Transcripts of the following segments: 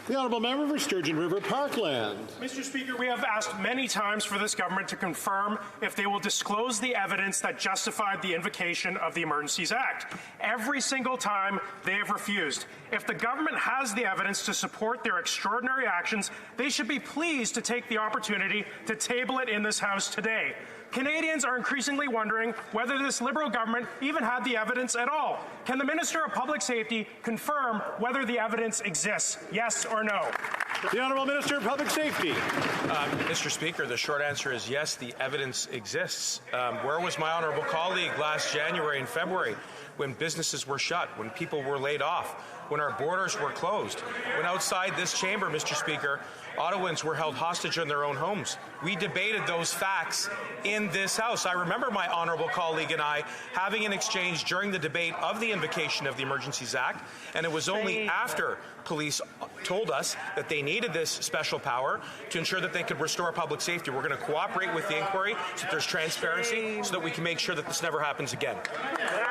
The honourable member for Sturgeon River Parkland. Mr. Speaker, we have asked many times for this government to confirm if they will disclose the evidence that justified the invocation of the Emergencies Act. Every single time, they have refused. If the government has the evidence to support their extraordinary actions, they should be pleased to take the opportunity to table it in this House today. Canadians are increasingly wondering whether this Liberal government even had the evidence at all. Can the Minister of Public Safety confirm whether the evidence exists? Yes or no? The Honourable Minister of Public Safety. Mr. Speaker, the short answer is yes, the evidence exists. Where was my honourable colleague last January and February when businesses were shut, when people were laid off, when our borders were closed, when outside this chamber, Mr. Speaker, Ottawans were held hostage in their own homes? We debated those facts in this House. I remember my honourable colleague and I having an exchange during the debate of the invocation of the Emergencies Act, and it was only after police told us that they needed this special power to ensure that they could restore public safety. We're going to cooperate with the inquiry so that there's transparency so that we can make sure that this never happens again.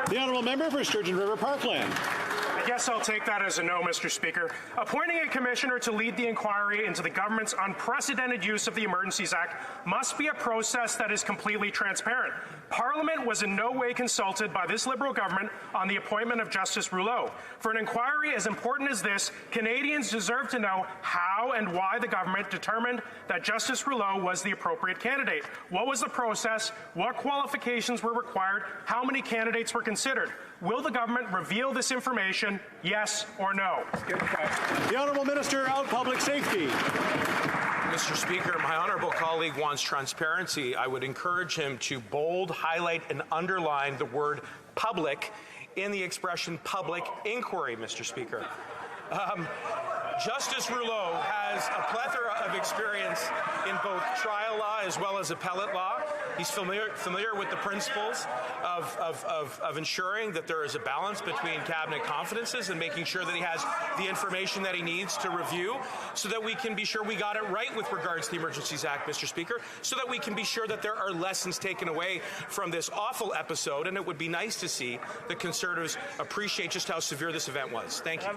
The honourable member for Sturgeon River Parkland. I guess I'll take that as a no, Mr. Speaker. Appointing a commissioner to lead the inquiry into the government's unprecedented use of the Emergencies Act must be a process that is completely transparent. Parliament was in no way consulted by this Liberal government on the appointment of Justice Rouleau. For an inquiry as important as this, Canadians deserve to know how and why the government determined that Justice Rouleau was the appropriate candidate. What was the process? What qualifications were required? How many candidates were considered? Will the government reveal this information, yes or no? The Honourable Minister of Public Safety. Mr. Speaker, my honourable colleague wants transparency. I would encourage him to bold, highlight, and underline the word public in the expression public inquiry, Mr. Speaker. Justice Rouleau has a plethora of experience in both trial law as well as appellate law. He's familiar with the principles of ensuring that there is a balance between cabinet confidences and making sure that he has the information that he needs to review so that we can be sure we got it right with regards to the Emergencies Act, Mr. Speaker, so that we can be sure that there are lessons taken away from this awful episode, and it would be nice to see the Conservatives appreciate just how severe this event was. Thank you.